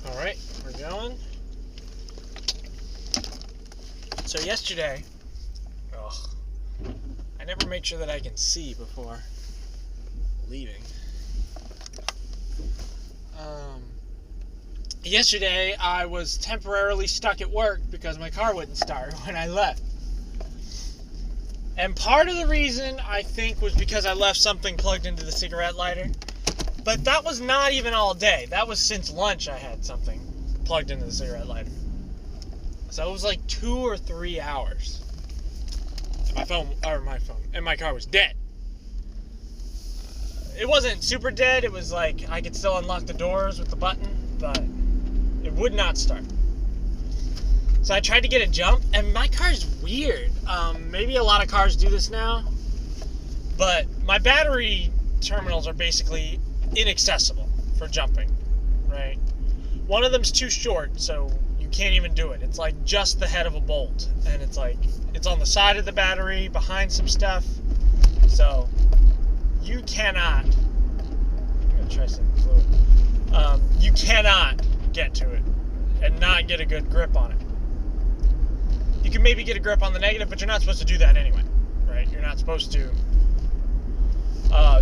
Alright, we're going. So yesterday, I never make sure that I can see before leaving. Yesterday I was temporarily stuck at work because my car wouldn't start when I left. And part of the reason, I think, was because I left something plugged into the cigarette lighter. But that was not even all day. That was since lunch I had something plugged into the cigarette lighter. So it was like 2 or 3 hours. And my car was dead. It wasn't super dead. It was like I could still unlock the doors with the button, but it would not start. So I tried to get a jump, and my car's weird. Maybe a lot of cars do this now, but my battery terminals are basically inaccessible for jumping, right? One of them's too short, so you can't even do it. It's like just the head of a bolt, and it's like it's on the side of the battery, behind some stuff, so you cannot. I'm gonna try some fluid. You cannot get to it and not get a good grip on it. You can maybe get a grip on the negative, but you're not supposed to do that anyway, right? You're not supposed to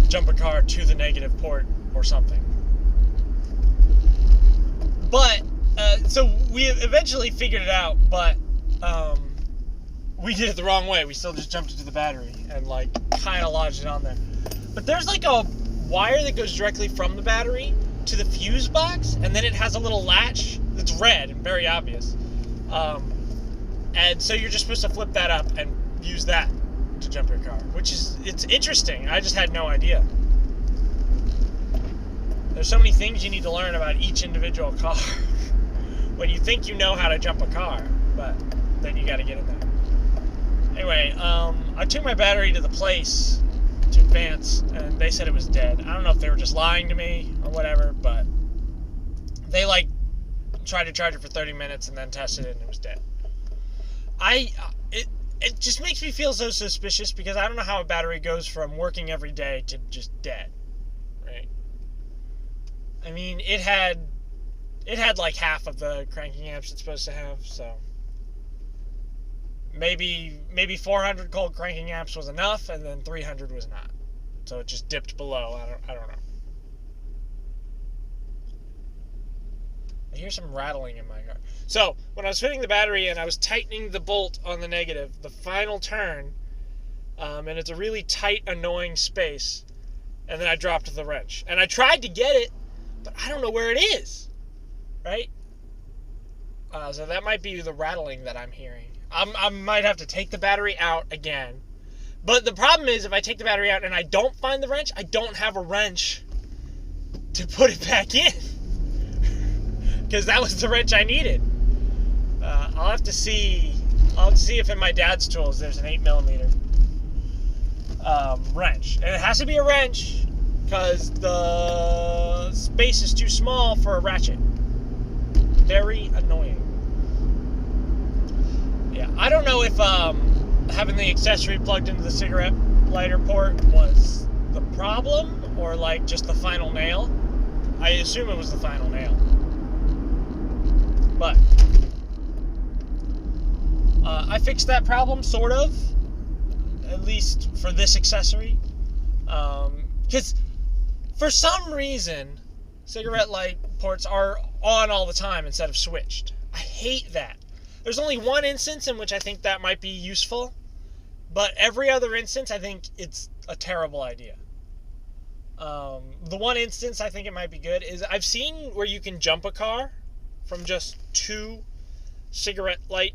jump a car to the negative port or something. But, so we eventually figured it out, but we did it the wrong way. We still just jumped into the battery and, like, kind of lodged it on there. But there's, like, a wire that goes directly from the battery to the fuse box, and then it has a little latch that's red and very obvious. And so you're just supposed to flip that up and use that to jump your car, it's interesting. I just had no idea. There's so many things you need to learn about each individual car when you think you know how to jump a car, but then you got to get in there. Anyway, I took my battery to the place to Advance, and they said it was dead. I don't know if they were just lying to me or whatever, but they tried to charge it for 30 minutes and then tested it, and it was dead. It just makes me feel so suspicious because I don't know how a battery goes from working every day to just dead, right? I mean, it had like half of the cranking amps it's supposed to have, so maybe 400 cold cranking amps was enough, and then 300 was not. So it just dipped below. I don't know. I hear some rattling in my car. So, when I was fitting the battery and I was tightening the bolt on the negative, the final turn, and it's a really tight, annoying space, and then I dropped the wrench. And I tried to get it, but I don't know where it is, right? So that might be the rattling that I'm hearing. I might have to take the battery out again. But the problem is, if I take the battery out and I don't find the wrench, I don't have a wrench to put it back in. Because that was the wrench I needed. I'll have to see if in my dad's tools there's an 8mm wrench. And it has to be a wrench because the space is too small for a ratchet. Very annoying. Yeah, I don't know if having the accessory plugged into the cigarette lighter port was the problem or like just the final nail. I assume it was the final nail. But I fixed that problem, sort of, at least for this accessory. Because for some reason, cigarette light ports are on all the time instead of switched. I hate that. There's only one instance in which I think that might be useful, but every other instance, I think it's a terrible idea. The one instance I think it might be good is I've seen where you can jump a car from just 2 cigarette light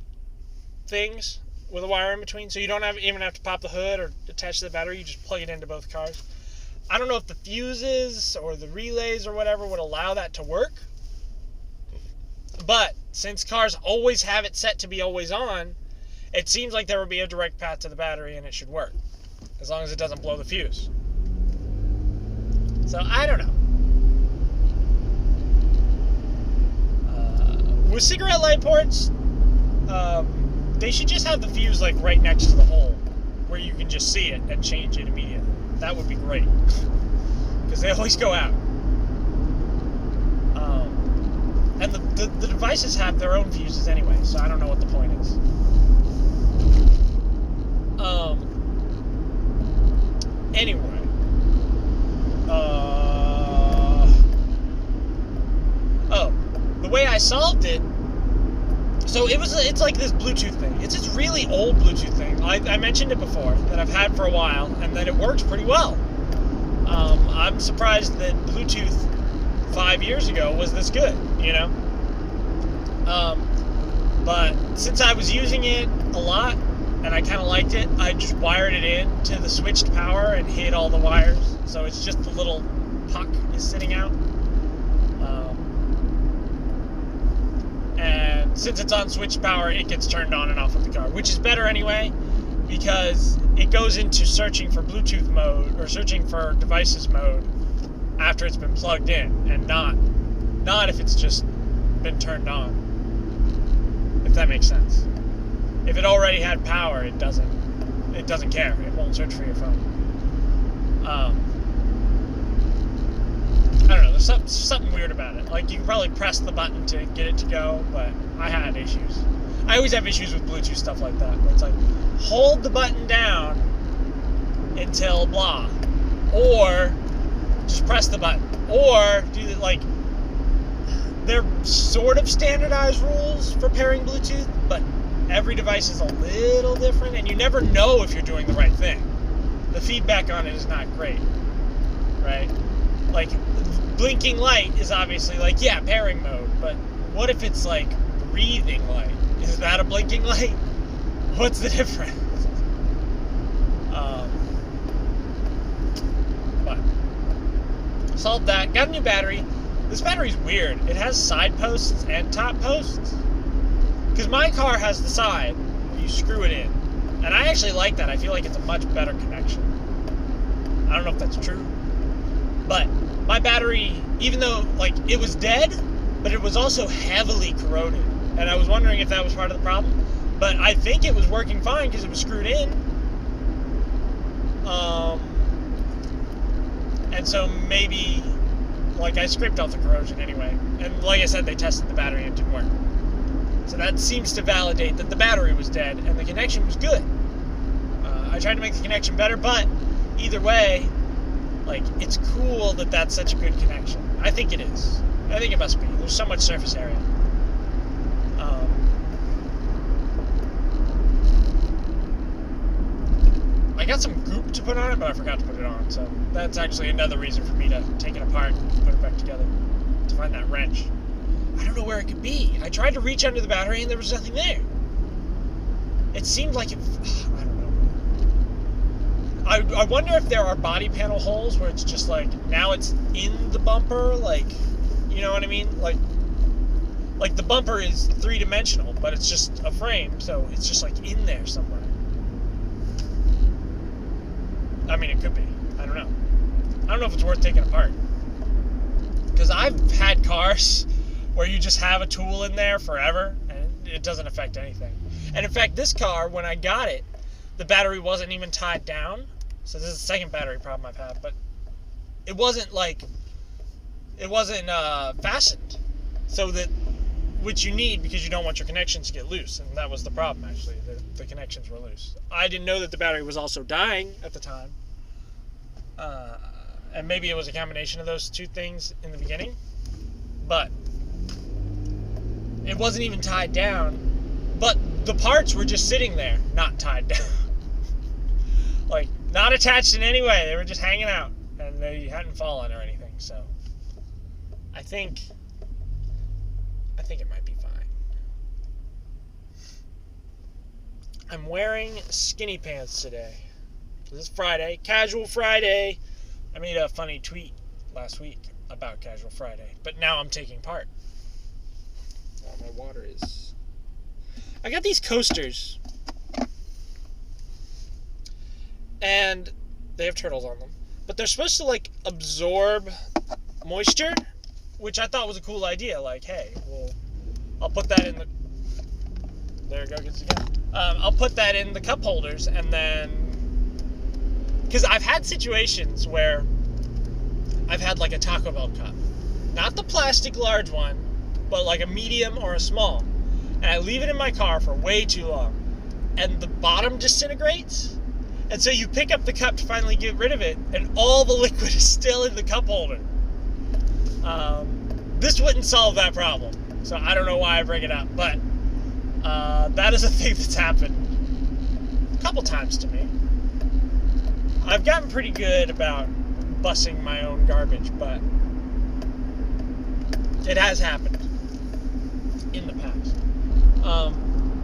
things with a wire in between, so you don't even have to pop the hood or attach to the battery. You just plug it into both cars. I don't know if the fuses or the relays or whatever would allow that to work, but since cars always have it set to be always on, it seems like there would be a direct path to the battery and it should work, as long as it doesn't blow the fuse. So I don't know. With cigarette light ports, they should just have the fuse like right next to the hole where you can just see it and change it immediately. That would be great, because they always go out. And the devices have their own fuses anyway, so I don't know what the point is. Anyway. The way I solved it, so it's like this Bluetooth thing. It's this really old Bluetooth thing. I mentioned it before, that I've had for a while, and that it works pretty well. I'm surprised that Bluetooth 5 years ago was this good, you know? But since I was using it a lot, and I kind of liked it, I just wired it in to the switched power and hid all the wires. So it's just the little puck is sitting out. And since it's on switched power, it gets turned on and off with the car, which is better anyway, because it goes into searching for Bluetooth mode, or searching for devices mode, after it's been plugged in, and not if it's just been turned on, if that makes sense. If it already had power, it doesn't care. It won't search for your phone. I don't know, there's something weird about it. Like, you can probably press the button to get it to go, but I had issues. I always have issues with Bluetooth stuff like that, where it's like, hold the button down until blah, or just press the button, or do the, like, they're sort of standardized rules for pairing Bluetooth, but every device is a little different, and you never know if you're doing the right thing. The feedback on it is not great, right? Like, blinking light is obviously like, yeah, pairing mode, but what if it's like breathing light? Is that a blinking light? What's the difference? But solved that. Got a new battery. This battery's weird. It has side posts and top posts. Because my car has the side where you screw it in. And I actually like that. I feel like it's a much better connection. I don't know if that's true. But my battery, even though, like, it was dead, but it was also heavily corroded. And I was wondering if that was part of the problem. But I think it was working fine because it was screwed in. And so maybe, like, I scraped off the corrosion anyway. And like I said, they tested the battery and it didn't work. So that seems to validate that the battery was dead and the connection was good. I tried to make the connection better, but either way, like, it's cool that that's such a good connection. I think it is. I think it must be. There's so much surface area. I got some goop to put on it, but I forgot to put it on. So that's actually another reason for me to take it apart and put it back together, to find that wrench. I don't know where it could be. I tried to reach under the battery and there was nothing there. It seemed like it... I don't know. I wonder if there are body panel holes where it's just like, now it's in the bumper, like, you know what I mean? Like the bumper is three-dimensional, but it's just a frame, so it's just like in there somewhere. I mean, it could be. I don't know. I don't know if it's worth taking apart. Because I've had cars where you just have a tool in there forever, and it doesn't affect anything. And in fact, this car, when I got it, the battery wasn't even tied down. So this is the second battery problem I've had, but it wasn't fastened. So that, which you need because you don't want your connections to get loose. And that was the problem, actually. The connections were loose. I didn't know that the battery was also dying at the time. And maybe it was a combination of those two things in the beginning. But it wasn't even tied down. But the parts were just sitting there, not tied down. Like, not attached in any way. They were just hanging out. And they hadn't fallen or anything. So I think it might be fine. I'm wearing skinny pants today. This is Friday. Casual Friday. I made a funny tweet last week about Casual Friday. But now I'm taking part. Oh, my water is... I got these coasters. And they have turtles on them. But they're supposed to, like, absorb moisture, which I thought was a cool idea. Like, hey, well, I'll put that in the... There it goes again. I'll put that in the cup holders, and then... Because I've had situations where I've had, like, a Taco Bell cup. Not the plastic large one, but like a medium or a small, and I leave it in my car for way too long, and the bottom disintegrates, and so you pick up the cup to finally get rid of it, and all the liquid is still in the cup holder. This wouldn't solve that problem, so I don't know why I bring it up, but that is a thing that's happened a couple times to me. I've gotten pretty good about bussing my own garbage, but it has happened in the past.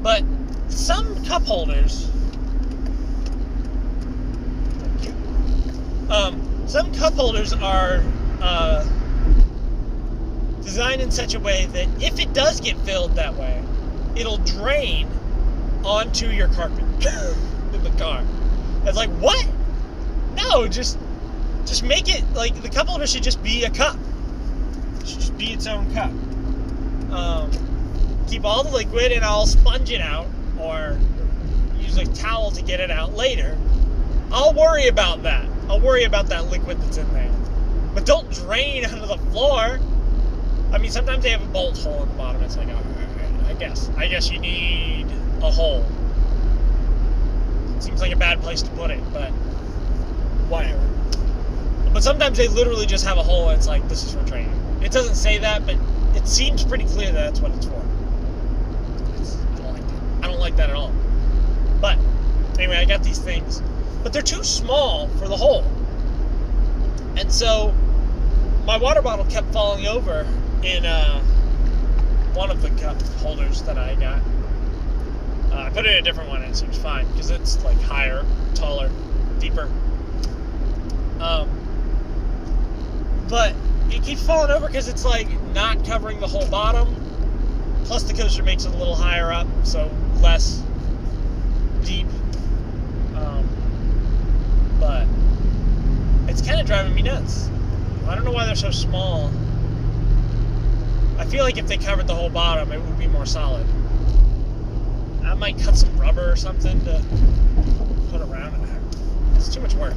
But some cup holders, thank you. Some cup holders are designed in such a way that if it does get filled that way, it'll drain onto your carpet in the car. It's like, what? No, just make it, like, the cup holder should just be a cup. It should just be its own cup. Keep all the liquid, and I'll sponge it out, or use a towel to get it out later. I'll worry about that. I'll worry about that liquid that's in there. But don't drain onto the floor. I mean, sometimes they have a bolt hole in the bottom. It's like, all right, I guess you need a hole. It seems like a bad place to put it, but whatever. But sometimes they literally just have a hole, and it's like, this is for training. It doesn't say that, but it seems pretty clear that that's what it's for. I don't like that. I don't like that at all. But anyway, I got these things, but they're too small for the hole. And so my water bottle kept falling over in one of the cup holders that I got. I put it in a different one, and it seems fine because it's like higher, taller, deeper. But it keeps falling over because it's like not covering the whole bottom. Plus the coaster makes it a little higher up, so less deep. But it's kind of driving me nuts. I don't know why they're so small. I feel like if they covered the whole bottom, it would be more solid. I might cut some rubber or something to put around it. It's too much work.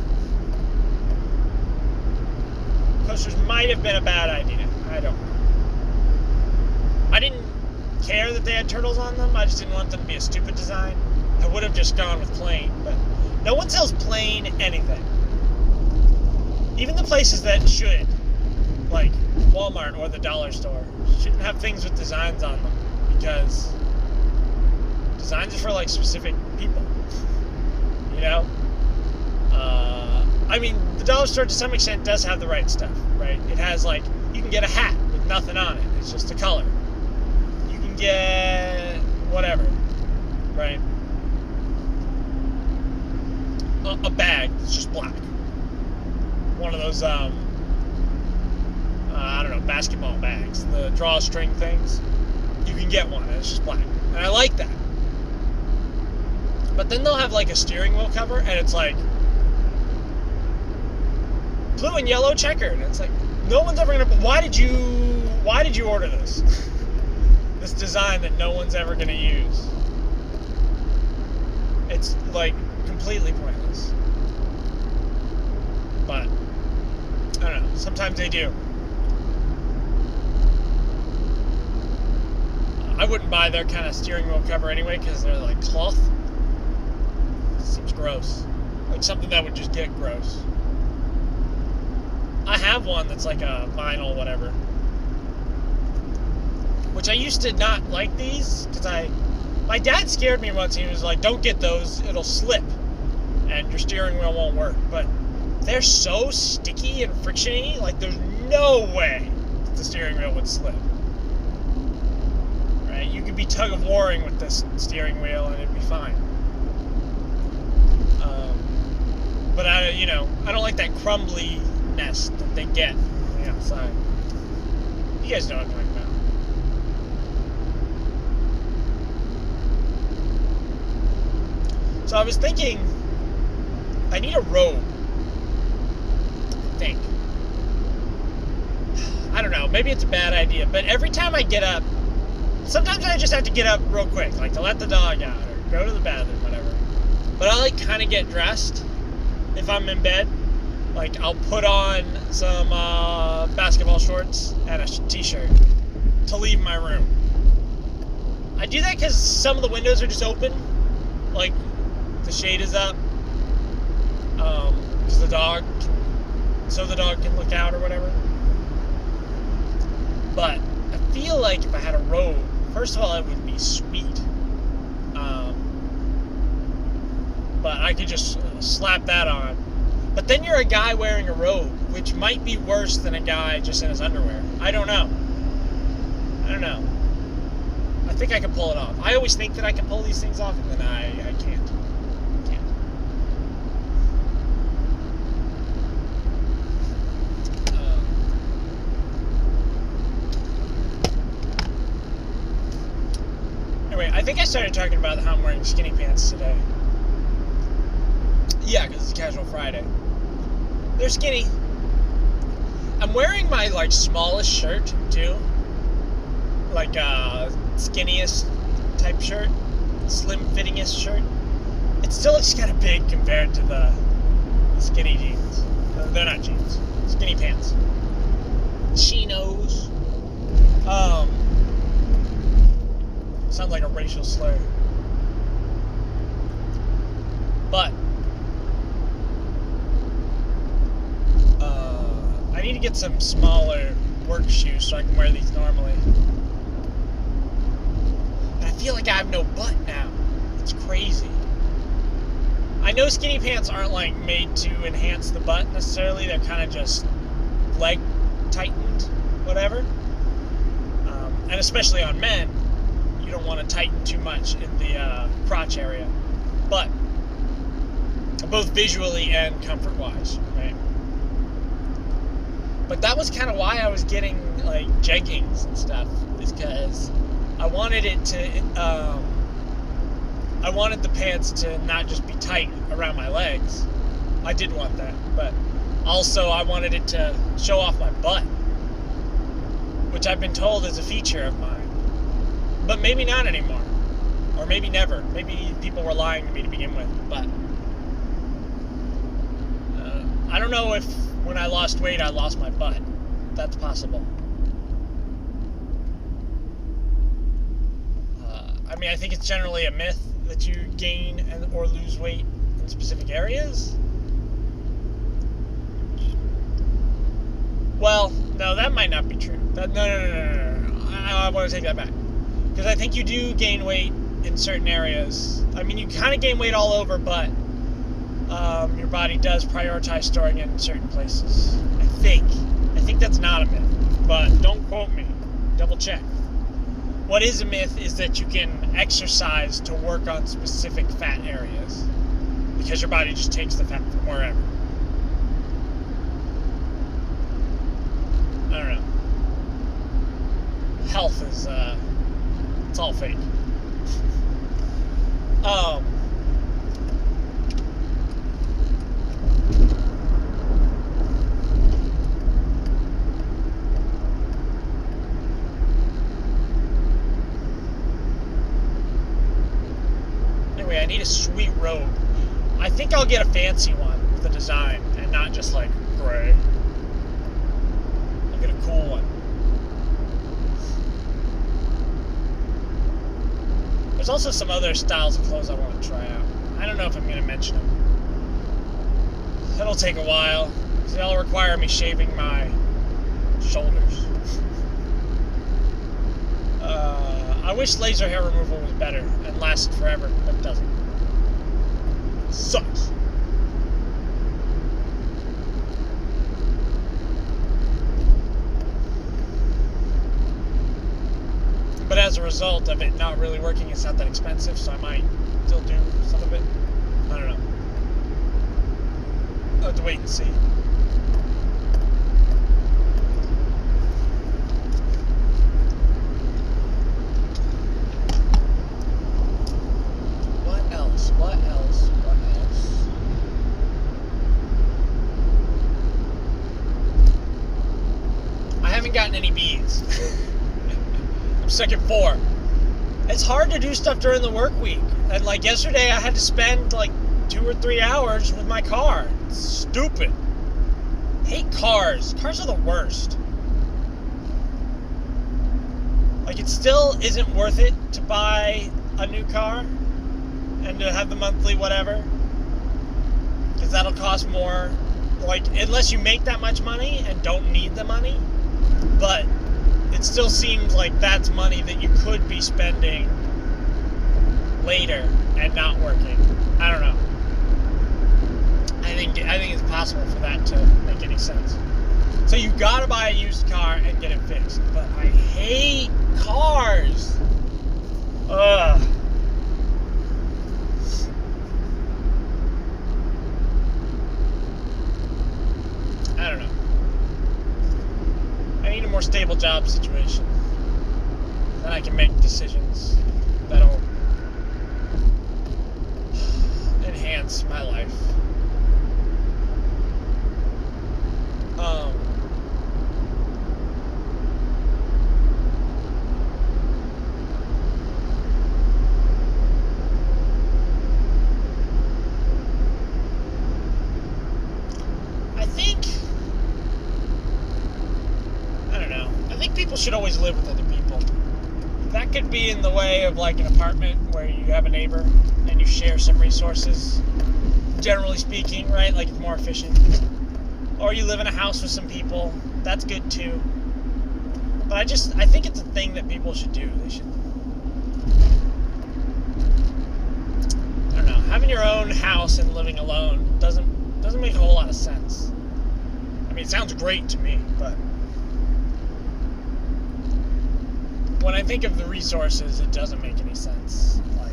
Coasters might have been a bad idea. I don't know. I didn't care that they had turtles on them. I just didn't want them to be a stupid design. I would have just gone with plain, but no one sells plain anything. Even the places that should, like Walmart or the dollar store, shouldn't have things with designs on them, because designs are for like specific people, you know? I mean, the dollar store to some extent does have the right stuff, right? It has, like, you can get a hat with nothing on it. It's just a color. You can get whatever, right? A bag that's just black. One of those, I don't know, basketball bags, the drawstring things. You can get one, and it's just black. And I like that. But then they'll have, like, a steering wheel cover, and it's like blue and yellow checkered. And it's like, no one's ever gonna. Why did you order this? This design that no one's ever gonna use. It's like completely pointless. But I don't know. Sometimes they do. I wouldn't buy their kind of steering wheel cover anyway, because they're like cloth. It seems gross. Like something that would just get gross. I have one that's like a vinyl whatever. Which I used to not like these, because my dad scared me once. He was like, don't get those, it'll slip and your steering wheel won't work. But they're so sticky and frictiony, like there's no way that the steering wheel would slip. Right? You could be tug of warring with this steering wheel and it'd be fine. But I don't like that crumbliness that they get on the outside. You guys know what I'm talking about. So I was thinking, I need a robe. I think. I don't know, maybe it's a bad idea, but every time I get up, sometimes I just have to get up real quick, like to let the dog out or go to the bathroom, whatever. But I like kind of get dressed if I'm in bed. Like I'll put on some basketball shorts and a t-shirt, to leave my room. I do that because some of the windows are just open, like the shade is up, because the dog can look out or whatever. But I feel like if I had a robe, first of all, it would be sweet. But I could just slap that on. But then you're a guy wearing a robe, which might be worse than a guy just in his underwear. I don't know. I think I can pull it off. I always think that I can pull these things off, and then I can't. Anyway, I think I started talking about how I'm wearing skinny pants today. Yeah, because it's Casual Friday. They're skinny. I'm wearing my, like, smallest shirt, too. Like, skinniest type shirt. Slim-fittingest shirt. It still looks kind of big compared to the skinny jeans. They're not jeans. Skinny pants. Chinos. Sounds like a racial slur. But I need to get some smaller work shoes so I can wear these normally. And I feel like I have no butt now. It's crazy. I know skinny pants aren't like made to enhance the butt necessarily. They're kind of just leg tightened, whatever. And especially on men, you don't want to tighten too much in the crotch area. But both visually and comfort-wise, right? But that was kind of why I was getting, like, jeggings and stuff, is because I wanted it to, I wanted the pants to not just be tight around my legs. I did want that, but also I wanted it to show off my butt, which I've been told is a feature of mine. But maybe not anymore. Or maybe never. Maybe people were lying to me to begin with, but I don't know if when I lost weight, I lost my butt. That's possible. I mean, I think it's generally a myth that you gain or lose weight in specific areas. Well, no, that might not be true. No. I want to take that back. Because I think you do gain weight in certain areas. I mean, you kind of gain weight all over, but your body does prioritize storing it in certain places. I think that's not a myth, but don't quote me. Double check. What is a myth is that you can exercise to work on specific fat areas because your body just takes the fat from wherever. I don't know. Health is, it's all fake. Anyway, I need a sweet robe. I think I'll get a fancy one with a design and not just like gray. I'll get a cool one. There's also some other styles of clothes I want to try out. I don't know if I'm going to mention them. It'll take a while, because it'll require me shaving my shoulders. I wish laser hair removal was better and lasted forever, but it doesn't. It sucks. But as a result of it not really working, it's not that expensive, so I might still do some of it. I don't know. I'll have to wait and see. What else? I haven't gotten any beads. Second 4. It's hard to do stuff during the work week. And like yesterday, I had to spend like 2 or 3 hours with my car. It's stupid. Hate cars. Cars are the worst. Like, it still isn't worth it to buy a new car and to have the monthly whatever, because that'll cost more, like, unless you make that much money and don't need the money. But it still seems like that's money that you could be spending later and not working. I don't know. I think it's possible for that to make any sense. So you gotta buy a used car and get it fixed. But I hate cars. Ugh. I don't know. I need a more stable job situation. Then I can make decisions that'll enhance my life. I think people should always live with other people. That could be in the way of like an apartment where you have a neighbor and you share some resources, generally speaking, right? Like it's more efficient. Or you live in a house with some people. That's good too. But I think it's a thing that people should do. They should, I don't know, having your own house and living alone doesn't make a whole lot of sense. I mean, it sounds great to me, but when I think of the resources, it doesn't make any sense. Like,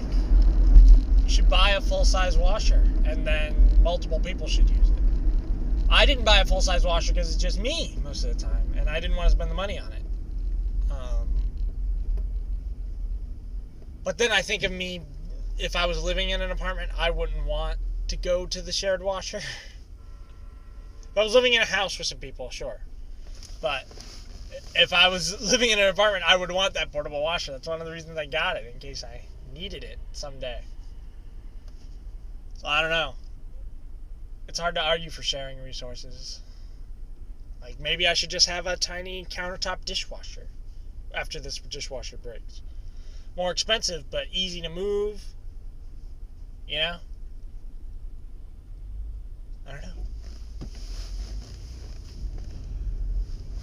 you should buy a full-size washer, and then multiple people should use it. I didn't buy a full-size washer because it's just me most of the time, and I didn't want to spend the money on it. But then I think of me, if I was living in an apartment, I wouldn't want to go to the shared washer. If I was living in a house with some people, sure. But if I was living in an apartment, I would want that portable washer. That's one of the reasons I got it, in case I needed it someday. So I don't know. It's hard to argue for sharing resources. Like, maybe I should just have a tiny countertop dishwasher after this dishwasher breaks. More expensive, but easy to move. You know? I don't know.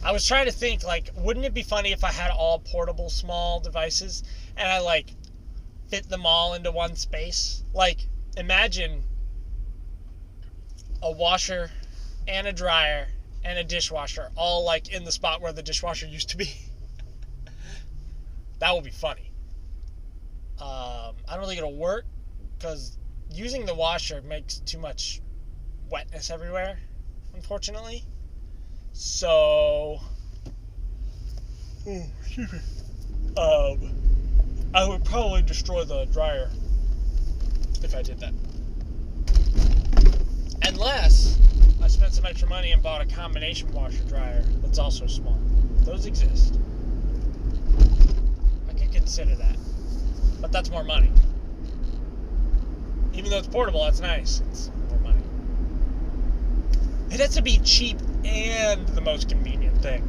I was trying to think, like, wouldn't it be funny if I had all portable small devices and I, like, fit them all into one space? Like, imagine a washer and a dryer and a dishwasher all, like, in the spot where the dishwasher used to be. That would be funny. I don't think it'll work because using the washer makes too much wetness everywhere, unfortunately. So, I would probably destroy the dryer if I did that. Unless I spent some extra money and bought a combination washer dryer that's also small. Those exist. I could consider that. But that's more money. Even though it's portable, that's nice. It's more money. It has to be cheap and the most convenient thing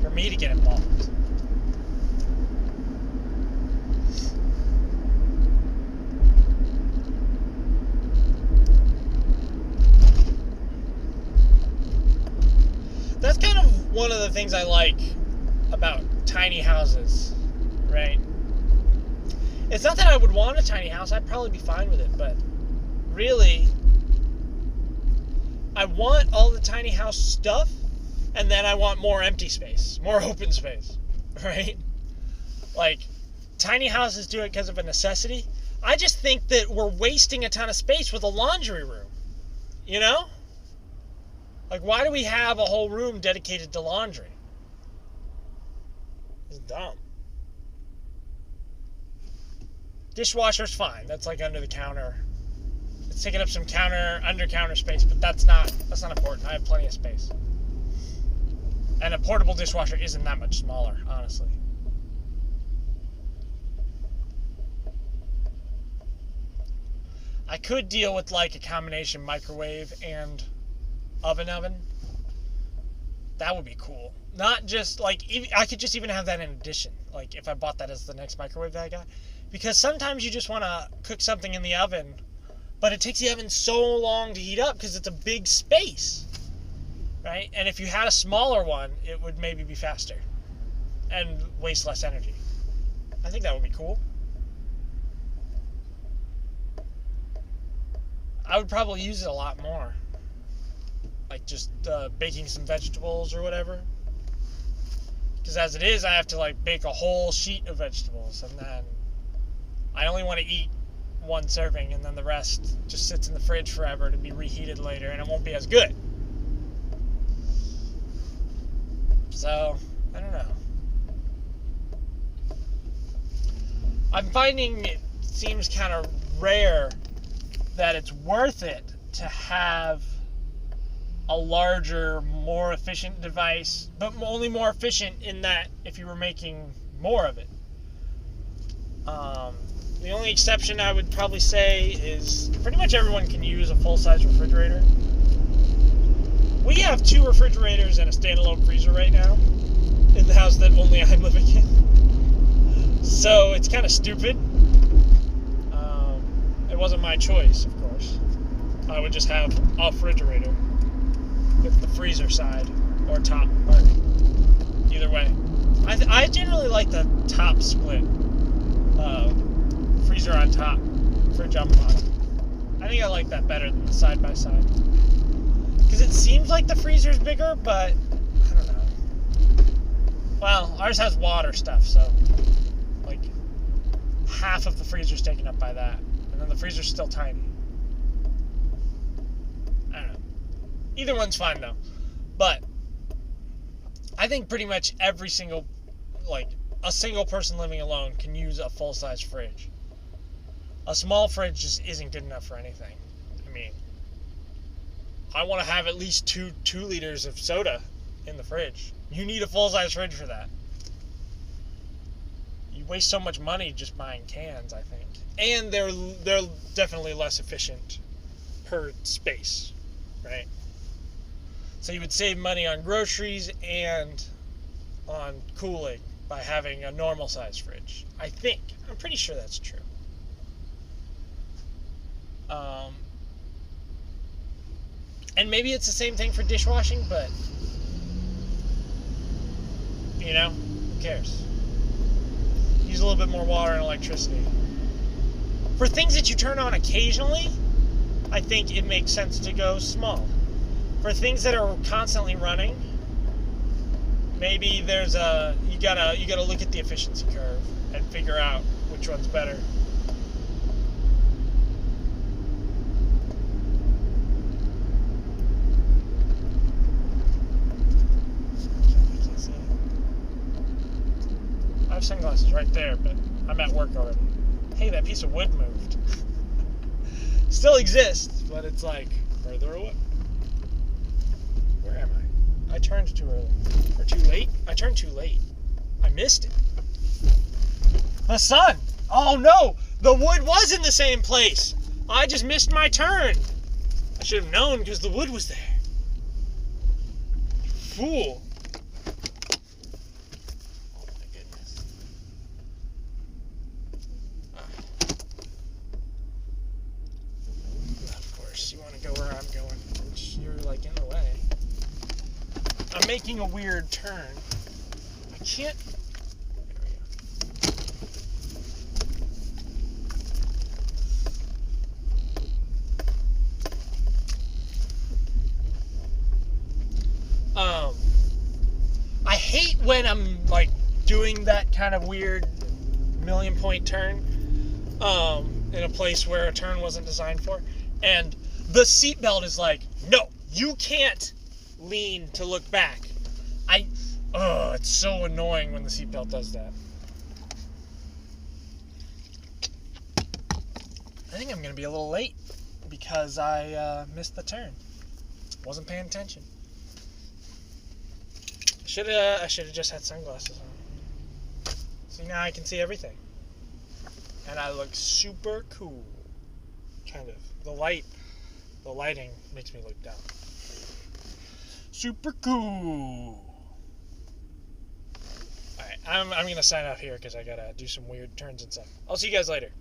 for me to get involved. That's kind of one of the things I like about tiny houses, right? It's not that I would want a tiny house. I'd probably be fine with it, but really, I want all the tiny house stuff, and then I want more empty space, more open space, right? Like, tiny houses do it because of a necessity. I just think that we're wasting a ton of space with a laundry room, you know? Like, why do we have a whole room dedicated to laundry? It's dumb. Dishwasher's fine. That's like under the counter. It's taking up some under counter space, but that's not important. I have plenty of space. And a portable dishwasher isn't that much smaller, honestly. I could deal with like a combination microwave and oven. That would be cool. Not just, like, I could just even have that in addition. Like, if I bought that as the next microwave that I got. Because sometimes you just want to cook something in the oven, but it takes the oven so long to heat up because it's a big space, right? And if you had a smaller one, it would maybe be faster and waste less energy. I think that would be cool. I would probably use it a lot more. Like just baking some vegetables or whatever. Because as it is, I have to like bake a whole sheet of vegetables, and then I only want to eat one serving, and then the rest just sits in the fridge forever to be reheated later, and it won't be as good. So, I don't know. I'm finding it seems kind of rare that it's worth it to have a larger, more efficient device, but only more efficient in that if you were making more of it. The only exception I would probably say is pretty much everyone can use a full-size refrigerator. We have 2 refrigerators and a standalone freezer right now in the house that only I'm living in. So it's kind of stupid. It wasn't my choice, of course. I would just have a refrigerator with the freezer side or top part. Either way. I generally like the top split. Freezer on top, fridge on bottom. I think I like that better than the side by side. Because it seems like the freezer's bigger, but I don't know. Well, ours has water stuff, so like half of the freezer's taken up by that. And then the freezer's still tiny. I don't know. Either one's fine though. But I think pretty much every single, like, a single person living alone can use a full-size fridge. A small fridge just isn't good enough for anything. I mean, I want to have at least 2 liters of soda in the fridge. You need a full-size fridge for that. You waste so much money just buying cans, I think. And they're definitely less efficient per space, right? So you would save money on groceries and on cooling by having a normal size fridge. I think. I'm pretty sure that's true. And maybe it's the same thing for dishwashing, but you know, who cares? Use a little bit more water and electricity. For things that you turn on occasionally, I think it makes sense to go small. For things that are constantly running, maybe you gotta look at the efficiency curve and figure out which one's better. I can't see it. I have sunglasses right there, but I'm at work already. Hey, that piece of wood moved. Still exists, but it's like further away. Where am I? I turned too early. Or too late? I turned too late. I missed it. The sun! Oh no! The wood was in the same place! I just missed my turn! I should have known because the wood was there. Fool! Oh my goodness. Of course, you want to go where I'm going. You're like in the way. I'm making a weird turn. I can't. There we go. I hate when I'm like doing that kind of weird million-point turn in a place where a turn wasn't designed for, and the seatbelt is like, no, you can't lean to look back. It's so annoying when the seatbelt does that. I think I'm gonna be a little late because I missed the turn. Wasn't paying attention. I should have just had sunglasses on. See, now I can see everything, and I look super cool. Kind of. The lighting makes me look dumb. Super cool. Alright, I'm going to sign off here because I got to do some weird turns and stuff. I'll see you guys later.